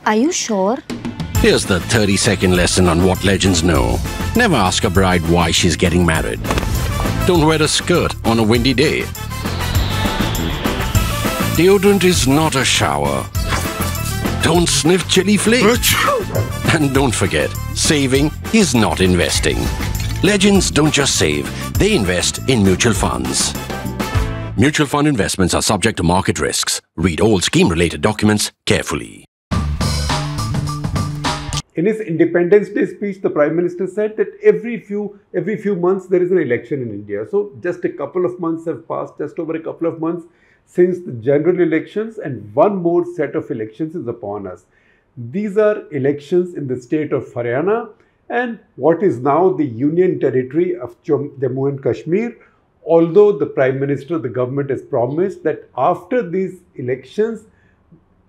Are you sure? Here's the 30-second lesson on what legends know. Never ask a bride why she's getting married. Don't wear a skirt on a windy day. Deodorant is not a shower. Don't sniff chili flakes. And don't forget, saving is not investing. Legends don't just save, they invest in mutual funds. Mutual fund investments are subject to market risks. Read all scheme-related documents carefully. In his Independence Day speech, the Prime Minister said that every few months there is an election in India. So just a couple of months have passed, just over a couple of months since the general elections, and one more set of elections is upon us. These are elections in the state of Haryana and what is now the Union Territory of Jammu and Kashmir. Although the Prime Minister, the government has promised that after these elections,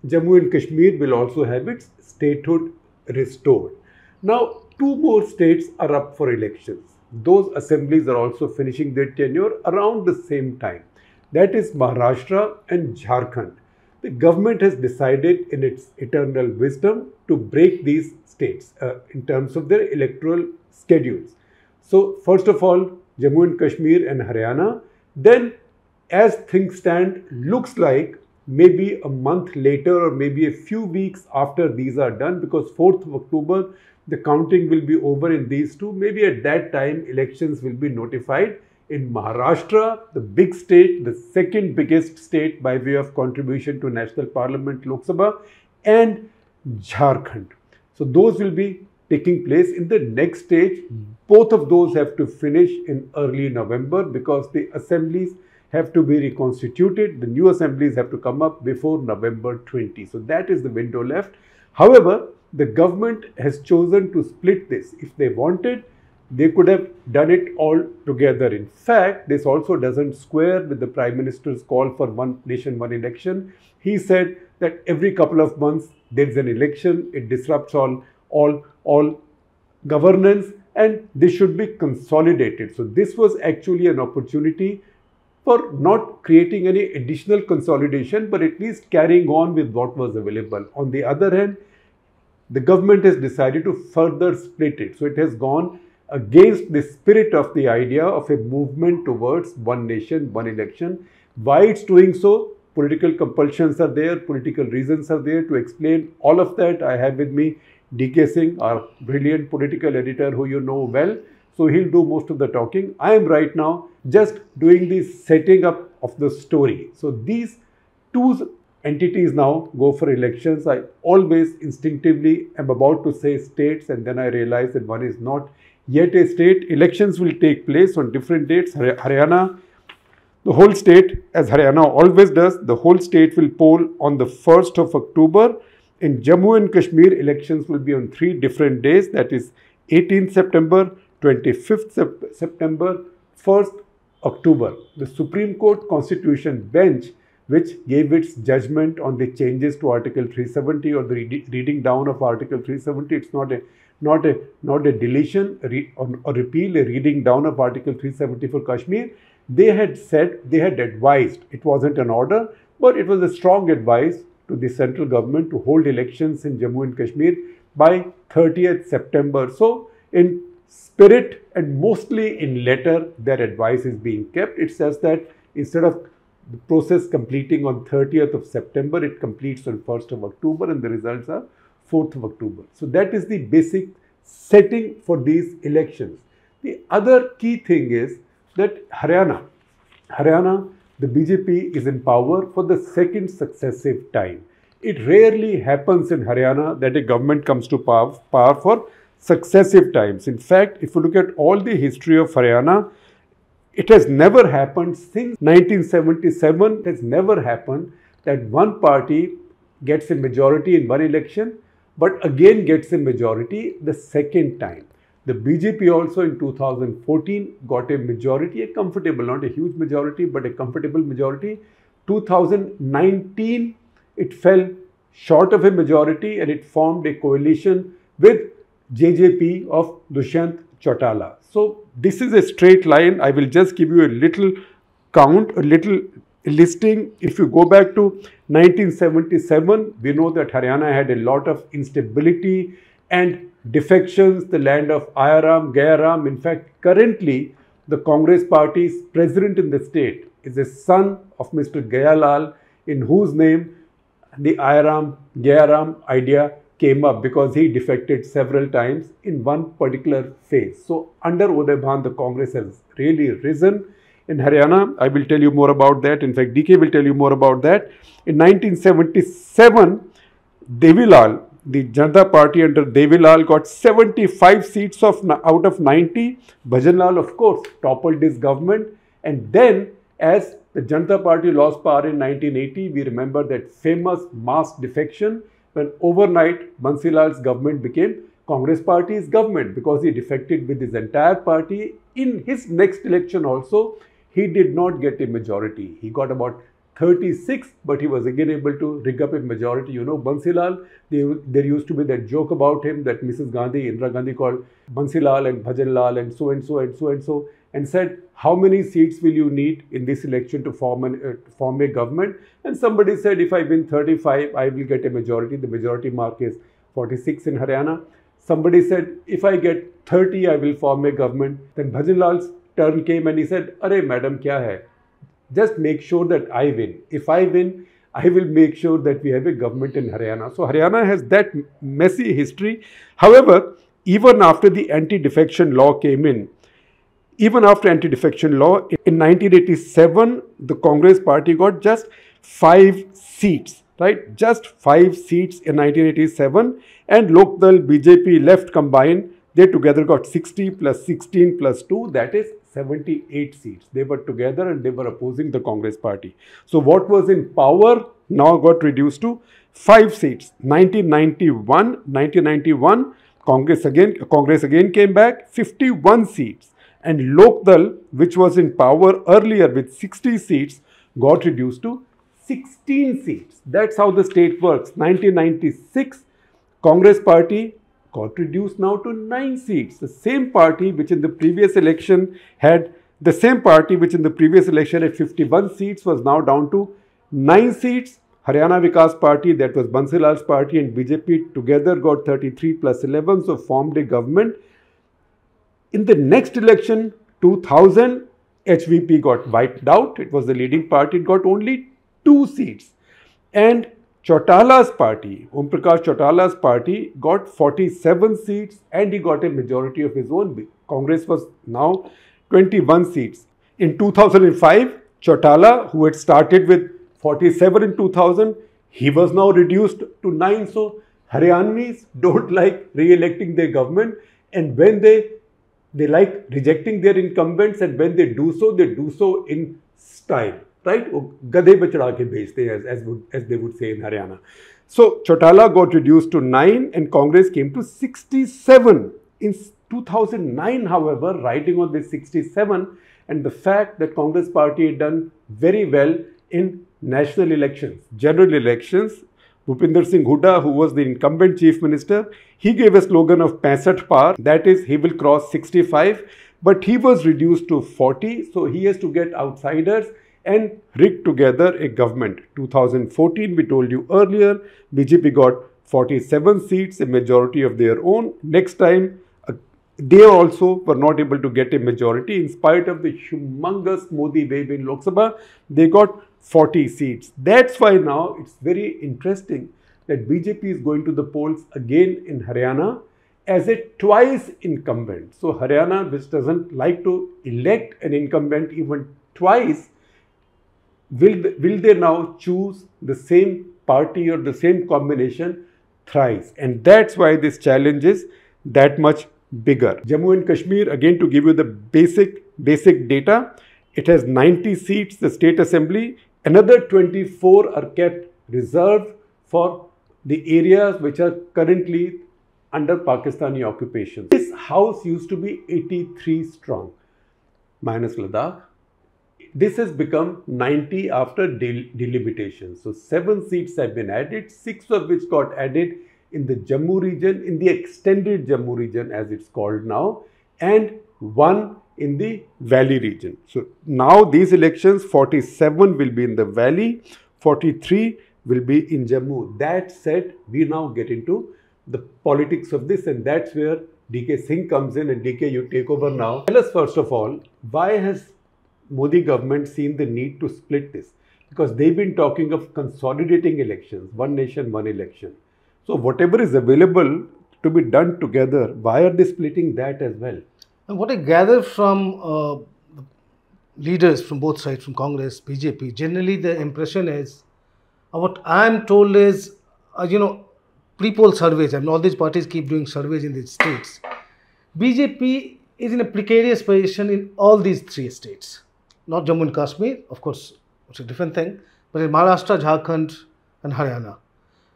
Jammu and Kashmir will also have its statehood restored. Now, two more states are up for elections. Those assemblies are also finishing their tenure around the same time. That is Maharashtra and Jharkhand. The government has decided in its eternal wisdom to break these states in terms of their electoral schedules. So, first of all, Jammu and Kashmir and Haryana. Then, as things stand, looks like maybe a month later or maybe a few weeks after these are done, because 4th of October, the counting will be over in these two. Maybe at that time, elections will be notified in Maharashtra, the big state, the second biggest state by way of contribution to National Parliament, Lok Sabha, and Jharkhand. So those will be taking place in the next stage. Both of those have to finish in early November because the assemblies have to be reconstituted. The new assemblies have to come up before November 20. So that is the window left. However, the government has chosen to split this. If they wanted, they could have done it all together. In fact, this also doesn't square with the Prime Minister's call for one nation, one election. He said that every couple of months there is an election. It disrupts all governance, and this should be consolidated. So this was actually an opportunity for not creating any additional consolidation, but at least carrying on with what was available. On the other hand, the government has decided to further split it. So it has gone against the spirit of the idea of a movement towards one nation, one election. Why it's doing so? Political compulsions are there, political reasons are there. To explain all of that, I have with me DK Singh, our brilliant political editor who you know well. So he'll do most of the talking. I am right now just doing the setting up of the story. So these two entities now go for elections. I always instinctively am about to say states, and then I realize that one is not yet a state. Elections will take place on different dates. Haryana, the whole state, as Haryana always does, the whole state will poll on the 1st of October. In Jammu and Kashmir, elections will be on 3 different days. That is 18th September, 25th September, 1st October. The Supreme Court Constitution Bench, which gave its judgment on the changes to Article 370 or the reading down of Article 370, it's not a deletion or repeal, a reading down of Article 370 for Kashmir. They had said, they had advised, it wasn't an order, but it was a strong advice to the central government to hold elections in Jammu and Kashmir by 30th September. So, in spirit and mostly in letter, their advice is being kept. It says that instead of the process completing on 30th of September, it completes on 1st of October and the results are 4th of October. So that is the basic setting for these elections. The other key thing is that Haryana, the BJP is in power for the second successive time. It rarely happens in Haryana that a government comes to power for successive times. In fact, if you look at all the history of Haryana, it has never happened since 1977. It has never happened that one party gets a majority in one election, but again gets a majority the second time. The BJP also in 2014 got a majority, a comfortable, not a huge majority, but a comfortable majority. 2019, it fell short of a majority and it formed a coalition with JJP of Dushyant Chautala. So this is a straight line. I will just give you a little count, a little listing. If you go back to 1977, we know that Haryana had a lot of instability and defections, the land of Ayaram, Gayaram. In fact, currently, the Congress party's president in the state is a son of Mr. Gayalal, in whose name the Ayaram, Gayaram idea came up, because he defected several times in one particular phase. So under Uday Bhan, the Congress has really risen. In Haryana, I will tell you more about that. In fact, DK will tell you more about that. In 1977, Devilal, the Janata Party under Devilal, got 75 seats out of 90. Bhajanlal, of course, toppled this government. And then, as the Janata Party lost power in 1980, we remember that famous mass defection, when overnight Bansilal's government became Congress party's government, because he defected with his entire party. In his next election also, he did not get a majority. He got about 36, but he was again able to rig up a majority. You know, Bansilal, there used to be that joke about him that Mrs. Gandhi, Indira Gandhi, called Bansilal and Bhajanlal and so and so and so and so, and said, how many seats will you need in this election to form a government? And somebody said, if I win 35, I will get a majority. The majority mark is 46 in Haryana. Somebody said, if I get 30, I will form a government. Then Bhajanlal's turn came and he said, Arey madam, kya hai? Just make sure that I win. If I win, I will make sure that we have a government in Haryana. So Haryana has that messy history. However, even after the anti-defection law came in, even after anti-defection law, in 1987, the Congress party got just 5 seats, right? Just 5 seats in 1987, and Lokdal, BJP, left combined, they together got 60 plus 16 plus 2, that is 78 seats. They were together and they were opposing the Congress party. So what was in power now got reduced to 5 seats. 1991, Congress again came back, 51 seats. And Lokdal, which was in power earlier with 60 seats, got reduced to 16 seats. That's how the state works. 1996, Congress party got reduced now to 9 seats. The same party which in the previous election had 51 seats was now down to 9 seats. Haryana Vikas Party, that was Bansilal's party, and BJP together got 33 plus 11, so formed a government. In the next election, 2000, HVP got wiped out. It was the leading party. It got only 2 seats. And Chautala's party, Om Prakash Chautala's party, got 47 seats and he got a majority of his own. Congress was now 21 seats. In 2005, Chautala, who had started with 47 in 2000, he was now reduced to 9. So Haryanis don't like re-electing their government, and when they like rejecting their incumbents, and when they do so in style, right? Gadhe pe chada ke bhejte hain, as they would say in Haryana. So Chautala got reduced to 9 and Congress came to 67. In 2009, however, riding on this 67 and the fact that Congress party had done very well in national elections, general elections, Bhupinder Singh Hooda, who was the incumbent chief minister, he gave a slogan of 65 par, that is, he will cross 65, but he was reduced to 40, so he has to get outsiders and rig together a government. 2014, we told you earlier, BJP got 47 seats, a majority of their own. Next time, they also were not able to get a majority. In spite of the humongous Modi wave in Lok Sabha, they got 40 seats. That's why now it's very interesting that BJP is going to the polls again in Haryana as a twice incumbent. So Haryana, which doesn't like to elect an incumbent even twice, will they now choose the same party or the same combination thrice? And that's why this challenge is that much bigger. Jammu and Kashmir, again to give you the basic data, it has 90 seats, the state assembly. Another 24 are kept reserved for the areas which are currently under Pakistani occupation. This house used to be 83 strong, minus Ladakh. This has become 90 after delimitation. So 7 seats have been added, 6 of which got added in the Jammu region, in the extended Jammu region as it's called now, and 1 in the valley region. So now these elections, 47 will be in the valley, 43 will be in Jammu. That said, we now get into the politics of this, and that's where DK Singh comes in. And DK, you take over now. Tell us first of all, why has Modi government seen the need to split this? Because they've been talking of consolidating elections, one nation, one election. So whatever is available to be done together, why are they splitting that as well? And what I gather from leaders from both sides, from Congress, BJP, generally the impression is, what I'm told is, pre-poll surveys, and all these parties keep doing surveys in these states. BJP is in a precarious position in all these three states. Not Jammu and Kashmir, of course, it's a different thing, but in Maharashtra, Jharkhand and Haryana.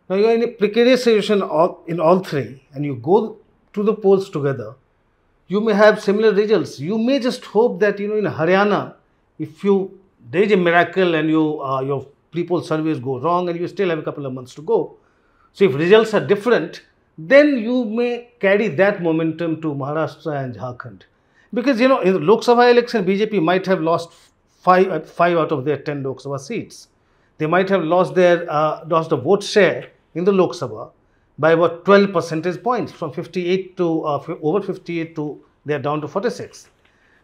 Now you are in a precarious situation in all three, and you go to the polls together, you may have similar results. You may just hope that, in Haryana, if there is a miracle and your pre-poll surveys go wrong and you still have a couple of months to go. So if results are different, then you may carry that momentum to Maharashtra and Jharkhand. Because, in the Lok Sabha election, BJP might have lost 5 out of their 10 Lok Sabha seats. They might have lost the vote share in the Lok Sabha by about 12 percentage points, from 58 to over 58 to they are down to 46.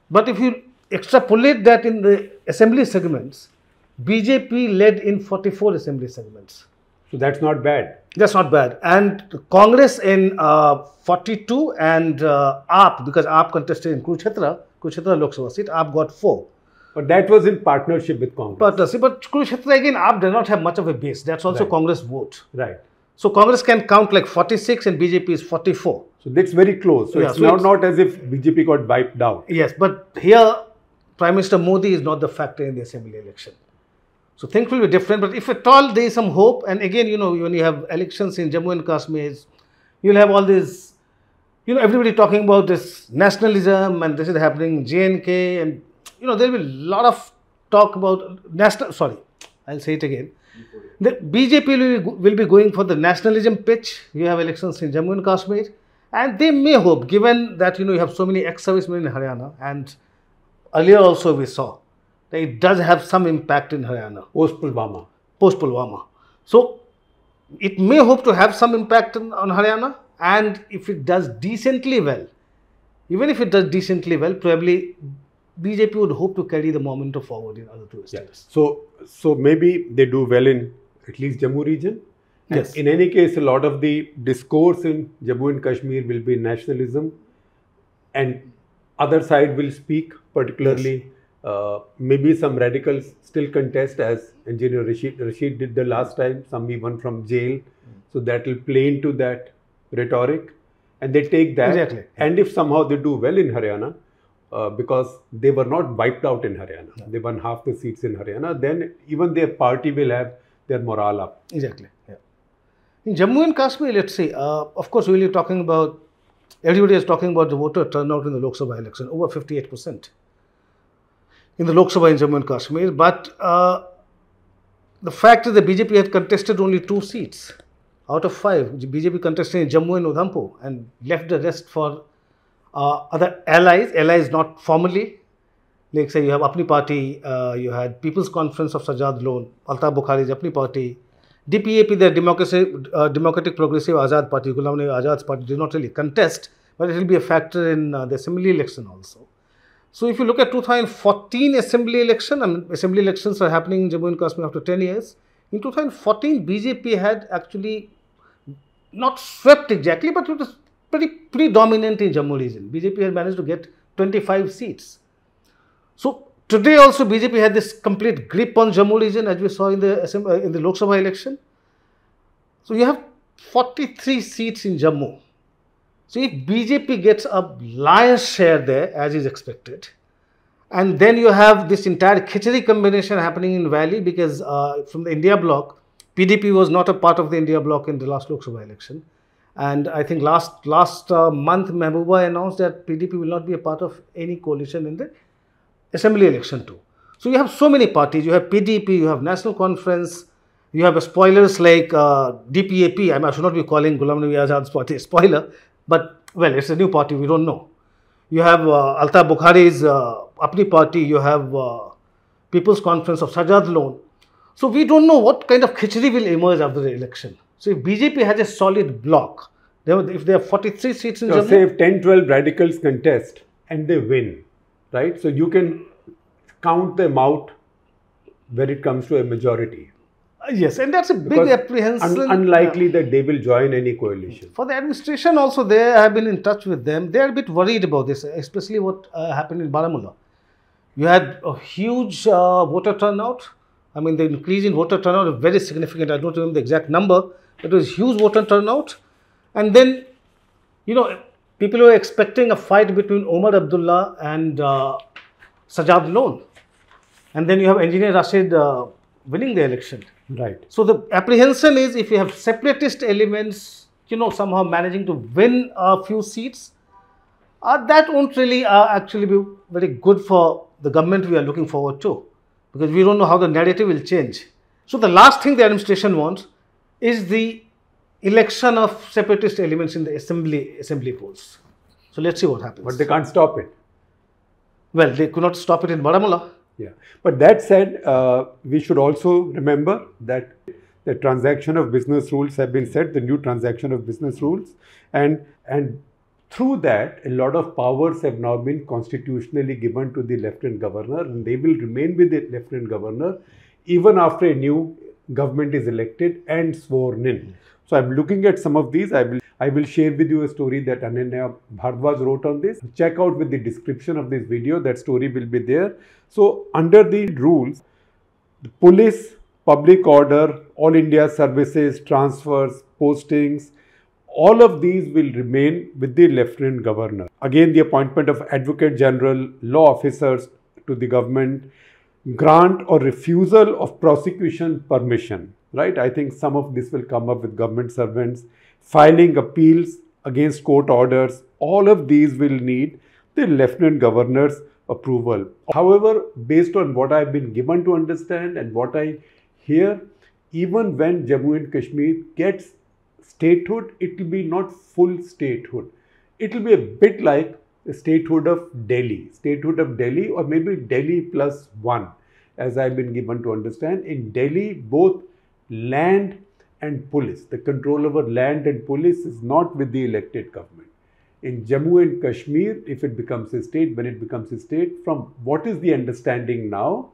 But if you extrapolate that in the assembly segments, BJP led in 44 assembly segments. So that's not bad. That's not bad. And Congress in 42 and AAP, because AAP contested in Kurukshetra Lok Sabha seat, AAP got 4. But that was in partnership with Congress. But Kurukshetra again, AAP does not have much of a base. That's also right. Congress vote. Right. So Congress can count like 46 and BJP is 44. So that's very close. So yeah, it's not as if BJP got wiped out. Yes, but here Prime Minister Modi is not the factor in the assembly election. So things will be different, but if at all there is some hope, and again, when you have elections in Jammu and Kashmir, you'll have all this, everybody talking about this nationalism, and this is happening in J&K, and, there'll be a lot of talk about I'll say it again. The BJP will be going for the nationalism pitch. You have elections in Jammu and Kashmir, and they may hope, given that, you have so many ex-servicemen in Haryana, and earlier also we saw, it does have some impact in Haryana. Post-Pulwama. So, it may hope to have some impact on Haryana, and if it does decently well, even if it does decently well, probably BJP would hope to carry the momentum forward in other two states. Yeah. So maybe they do well in at least Jammu region. And yes. In any case, a lot of the discourse in Jammu and Kashmir will be nationalism, and other side will speak particularly. Yes. Maybe some radicals still contest, as Engineer Rashid did the last time, some even from jail. So that will play into that rhetoric, and they take that. Exactly. And if somehow they do well in Haryana, because they were not wiped out in Haryana, they won half the seats in Haryana, then even their party will have their morale up. Exactly. Yeah. In Jammu and Kashmir, let's say, of course, everybody is talking about the voter turnout in the Lok Sabha election, over 58%. In the Lok Sabha in Jammu and Kashmir, but the fact is the BJP had contested only 2 seats out of 5. BJP contested in Jammu and Udhampur and left the rest for other allies not formally. Like say you have Apni Party, you had People's Conference of Sajjad Lone, Altaf Bukhari's Apni Party, DPAP, the Democratic Progressive Azad Party, Ghulam Nabi Azad's party did not really contest, but it will be a factor in the assembly election also. So if you look at 2014 assembly election, assembly elections are happening in Jammu and Kashmir after 10 years. In 2014, BJP had actually not swept exactly, but it was pretty dominant in Jammu region. BJP had managed to get 25 seats. So today also BJP had this complete grip on Jammu region, as we saw in the Lok Sabha election. So you have 43 seats in Jammu. So if BJP gets a lion's share there, as is expected, and then you have this entire khichdi combination happening in Valley, because from the India bloc, PDP was not a part of the India bloc in the last Lok Sabha election. And I think last month, Mehbooba announced that PDP will not be a part of any coalition in the assembly election too. So you have so many parties. You have PDP, you have National Conference, you have spoilers like DPAP. I should not be calling Ghulam Nabi Azad's party a spoiler, but well, it's a new party, we don't know. You have Altaf Bukhari's Apni Party. You have People's Conference of Sajad Loan. So we don't know what kind of khichdi will emerge after the election. So if BJP has a solid block, if they have 43 seats in Jammu, say if 10-12 radicals contest and they win, right? So you can count them out when it comes to a majority. Yes, and that's a big apprehension. Unlikely that they will join any coalition. For the administration also, they have been in touch with them. They are a bit worried about this, especially what happened in Baramulla. You had a huge voter turnout. I mean, the increase in voter turnout is very significant. I don't remember the exact number. It was huge voter turnout. And then, you know, people were expecting a fight between Omar Abdullah and Sajad Loan. And then you have Engineer Rashid winning the election. Right. So the apprehension is if you have separatist elements, you know, somehow managing to win a few seats, that won't really actually be very good for the government we are looking forward to, because we don't know how the narrative will change. So the last thing the administration wants is the election of separatist elements in the assembly polls. So let's see what happens. But they can't stop it. Well, they could not stop it in Baramulla. Yeah, but that said, we should also remember that the transaction of business rules have been set, the new transaction of business rules, and through that, a lot of powers have now been constitutionally given to the Lieutenant Governor, and they will remain with the Lieutenant Governor even after a new government is elected and sworn in. So I'm looking at some of these. I will share with you a story that Ananya Bhardwaj wrote on this. Check out with the description of this video. That story will be there. So under the rules, the police, public order, all India services, transfers, postings, all of these will remain with the Lieutenant Governor. Again, the appointment of Advocate General, law officers to the government, grant or refusal of prosecution permission, right? I think some of this will come up with government servants, filing appeals against court orders. All of these will need the Lieutenant Governor's approval. However, based on what I've been given to understand and what I hear, even when Jammu and Kashmir gets statehood, it will be not full statehood. It will be a bit like the statehood of Delhi, or maybe Delhi plus one, as I've been given to understand. In Delhi, both land and police, the control over land and police is not with the elected government. In Jammu and Kashmir, if it becomes a state, when it becomes a state, from what is the understanding now,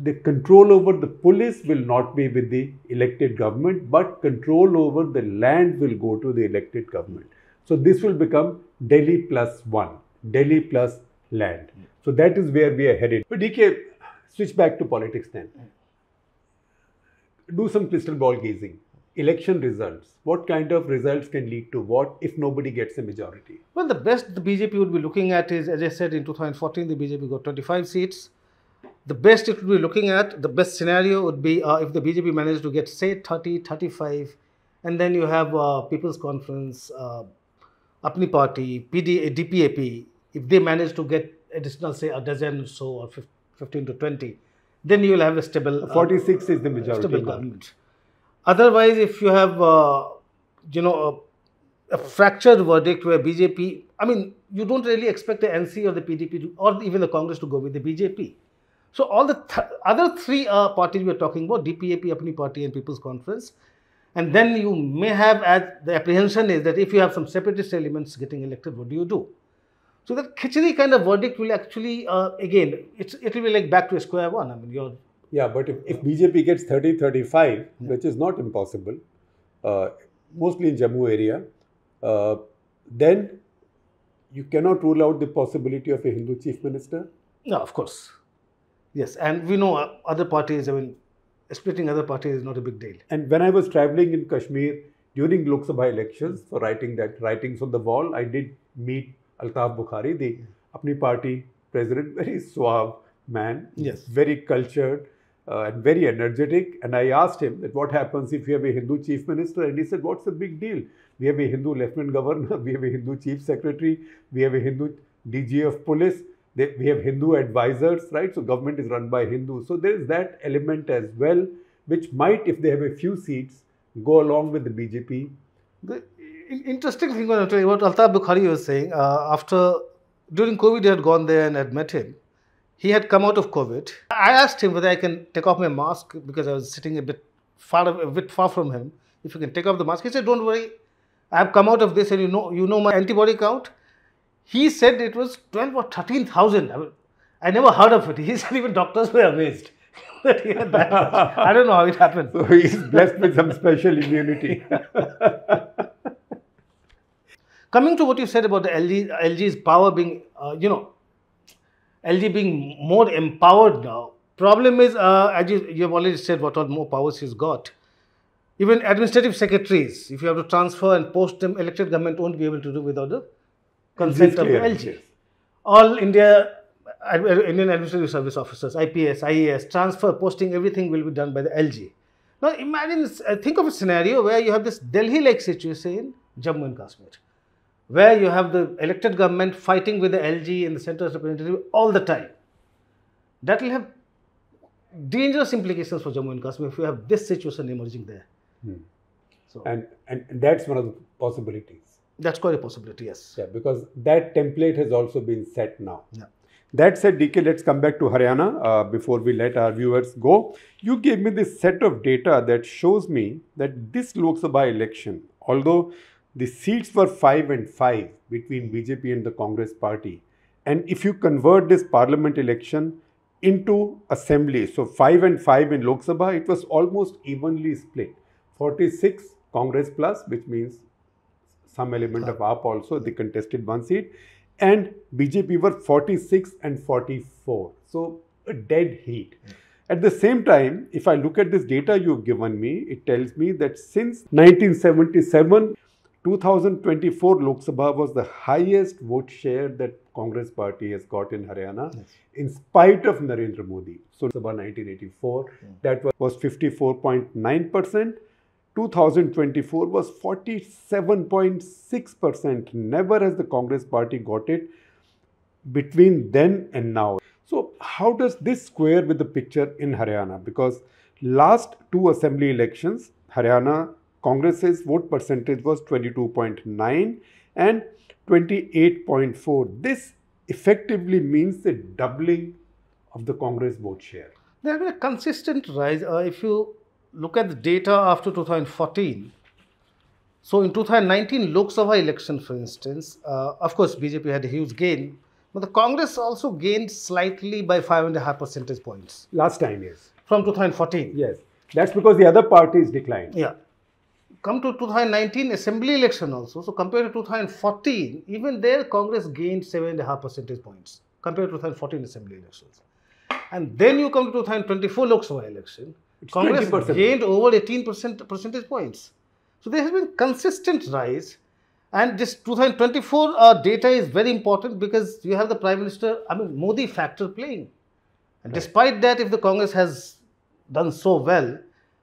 the control over the police will not be with the elected government, but control over the land will go to the elected government. So this will become Delhi plus one, Delhi plus land. So that is where we are headed. But DK, switch back to politics then. Do some crystal ball gazing. Election results. What kind of results can lead to what if nobody gets a majority? Well, the best the BJP would be looking at is, as I said, in 2014, the BJP got 25 seats. The best it would be looking at, the best scenario would be if the BJP managed to get, say, 30, 35, and then you have People's Conference, Apni Party, DPAP, if they manage to get additional, say, a dozen or so, or 15 to 20, then you will have a stable... 46 is the majority. Stable government. Otherwise, if you have, you know, a fractured verdict where BJP, I mean, you don't really expect the NC or the PDP to, or even the Congress to go with the BJP. So all the other three parties we are talking about, DPAP, Apni Party and People's Conference, and then you may have, as the apprehension is that if you have some separatist elements getting elected, what do you do? So that khichdi kind of verdict will actually, again, it will be like back to square one. I mean, yeah, but if BJP gets 30, 35, which is not impossible, mostly in Jammu area, then you cannot rule out the possibility of a Hindu chief minister? No, of course. Yes, and we know other parties, I mean, splitting other parties is not a big deal. And when I was traveling in Kashmir during Lok Sabha elections for writing that writings on the wall, I did meet Altaf Bukhari, the Apni Party president, very suave man, yes, very cultured and very energetic. And I asked him that what happens if you have a Hindu chief minister? And he said, what's the big deal? We have a Hindu lieutenant governor, we have a Hindu chief secretary, we have a Hindu DG of police, we have Hindu advisors, right? So government is run by Hindus. So there is that element as well, which might, if they have a few seats, go along with the BJP. Interesting thing I want to tell you what Altaf Bukhari was saying. During COVID, he had gone there and had met him. He had come out of COVID. I asked him whether I can take off my mask because I was sitting a bit far from him. If you can take off the mask, he said, "Don't worry, I have come out of this, and you know my antibody count." He said it was 12 or 13,000. I never heard of it. He said even doctors were amazed that he had that much. I don't know how it happened. So he's blessed with some special immunity. Coming to what you said about the LG's power being, LG being more empowered now. Problem is, as you have already said, what all more powers he's got. Even administrative secretaries, if you have to transfer and post them, elected government won't be able to do without the consent of LG. Yes. All Indian Administrative Service officers, IPS, IAS, transfer, posting, everything will be done by the LG. Now imagine, think of a scenario where you have this Delhi-like situation in Jammu and Kashmir, where you have the elected government fighting with the LG and the central representative all the time. That will have dangerous implications for Jammu and Kashmir if you have this situation emerging there. So, and that's one of the possibilities. That's quite a possibility, yes. Yeah, because that template has also been set now. Yeah. That said, DK, let's come back to Haryana before we let our viewers go. You gave me this set of data that shows me that this Lok Sabha election, although the seats were 5 and 5 between BJP and the Congress party, and if you convert this parliament election into assembly, so 5 and 5 in Lok Sabha, it was almost evenly split. 46 Congress plus, which means some element of AAP also, they contested one seat, and BJP were 46 and 44. So a dead heat. At the same time, if I look at this data you've given me, it tells me that since 1977, 2024 Lok Sabha was the highest vote share that Congress party has got in Haryana, in spite of Narendra Modi. So Sabha 1984, that was 54.9%. 2024 was 47.6%. Never has the Congress party got it between then and now. So how does this square with the picture in Haryana? Because last two assembly elections, Haryana Congress's vote percentage was 22.9 and 28.4. This effectively means the doubling of the Congress vote share. There has been a consistent rise. If you look at the data after 2014, so in 2019 Lok Sabha election, for instance, of course BJP had a huge gain, but the Congress also gained slightly by 5.5 percentage points. Last time, yes. From 2014. Yes. That's because the other parties declined. Yeah. Come to 2019 assembly election also, so compared to 2014, even there Congress gained 7.5 percentage points compared to 2014 assembly elections. And then you come to 2024 Lok Sabha election, Congress 20%. Gained over 18 percentage points. So there has been consistent rise, and this 2024 data is very important because you have the Prime Minister, Modi factor playing. And despite that, if the Congress has done so well,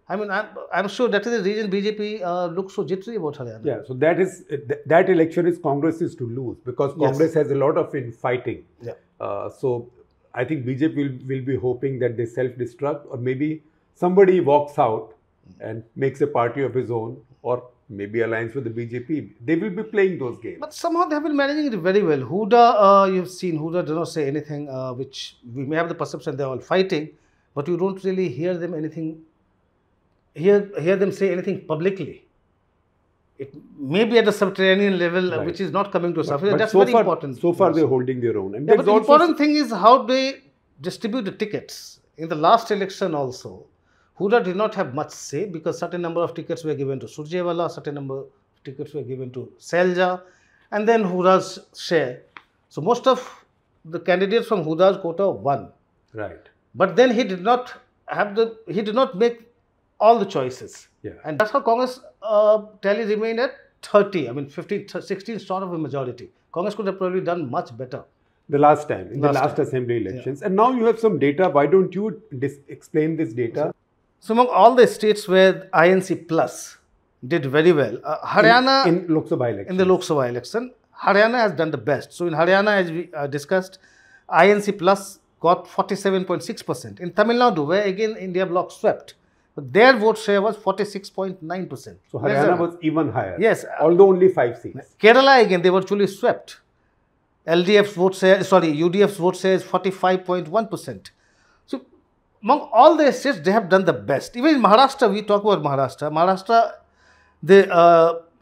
I'm sure that is the reason BJP looks so jittery about Haryana. Yeah, so that election is Congress is to lose because Congress has a lot of infighting. Yeah. So I think BJP will be hoping that they self-destruct, or maybe somebody walks out and makes a party of his own, or maybe aligns with the BJP. They will be playing those games. But somehow they have been managing it very well. Huda, you've seen Huda does not say anything, which we may have the perception they're all fighting, but you don't really hear them say anything publicly. It may be at a subterranean level, which is not coming to surface. That's very important. So far, they're holding their own. And but the important thing is how they distribute the tickets. In the last election also, Huda did not have much say because certain number of tickets were given to Surjewala, certain number of tickets were given to Selja, and then Huda's share. So most of the candidates from Huda's quota won. Right. But then he did not make all the choices. Yeah. And that's how Congress tally remained at 30. 16 short of a majority. Congress could have probably done much better. The last time, in the last assembly elections. Yeah. And now you have some data. Why don't you explain this data? So among all the states where INC Plus did very well, Haryana... In Lok Sabha election. In the Lok Sabha election, Haryana has done the best. So in Haryana, as we discussed, INC Plus got 47.6%. In Tamil Nadu, where again India bloc swept, but their vote share was 46.9%. So Haryana was even higher. Yes. Although only 5 seats. Kerala again, they virtually swept. UDF's vote share is 45.1%. So among all the states, they have done the best. Even in Maharashtra, we talk about Maharashtra. Maharashtra, the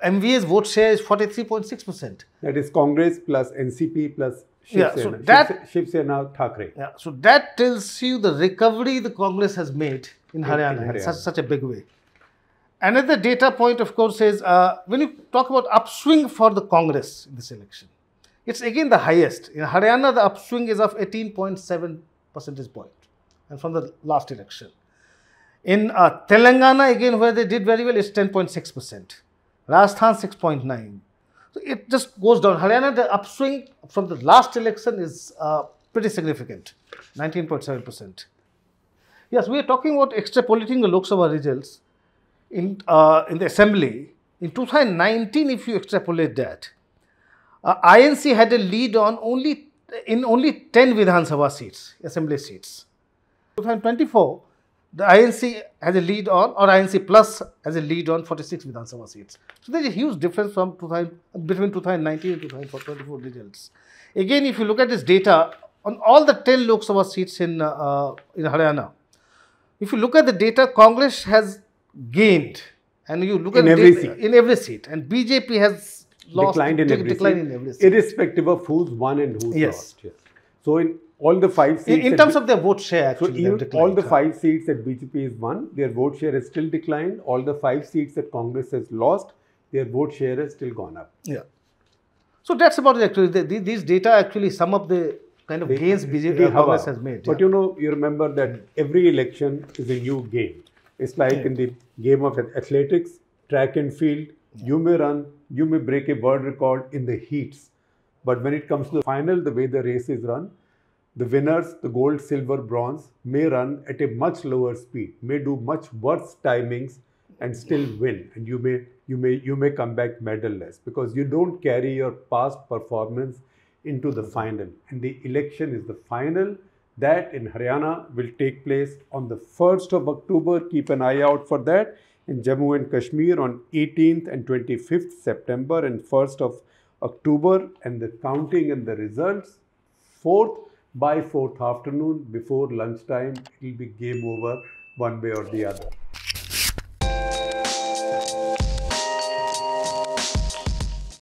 MVA's vote share is 43.6%. That is Congress plus NCP plus Shiv Sena. So that Shiv Sena Thackeray. Yeah, so that tells you the recovery the Congress has made in Haryana in such a big way. Another data point, of course, is when you talk about upswing for the Congress in this election, it's again the highest. In Haryana, the upswing is of 18.7 percentage point, and from the last election. In Telangana, again, where they did very well, it's 10.6%. Rajasthan, 6.9%. So it just goes down. Haryana, the upswing from the last election is pretty significant, 19.7%. Yes, we are talking about extrapolating the Lok Sabha results in the assembly. In 2019, if you extrapolate that, INC had a lead on only 10 Vidhan Sabha seats, assembly seats. 2024, the INC has a lead on, or INC plus has a lead on 46 Vidhan Sabha seats. So there is a huge difference from between 2019 and 2024 results. Again, if you look at this data on all the 10 Lok Sabha seats in Haryana, if you look at the data, Congress has gained, and you look at in every seat, and BJP has lost, declined in every seat, irrespective of who's won and who's lost. Yes. So in all the 5 seats, in terms of their vote share, actually, so even all the 5 seats that BJP has won, their vote share has still declined. All the 5 seats that Congress has lost, their vote share has still gone up. Yeah. So that's about it. Actually, these data actually sum up the kind of gains BJP Congress has made. But you remember that every election is a new game. It's like in the game of athletics, track and field, you may run, you may break a world record in the heats. But when it comes to the final, the way the race is run, the winners, the gold, silver, bronze, may run at a much lower speed, may do much worse timings and still win. And you may come back medalless because you don't carry your past performance into the final. And the election is the final. That in Haryana will take place on the 1st of October. Keep an eye out for that. In Jammu and Kashmir on 18th and 25th September and 1st of October. And the counting and the results, by 4th afternoon, before lunchtime, it will be game over one way or the other.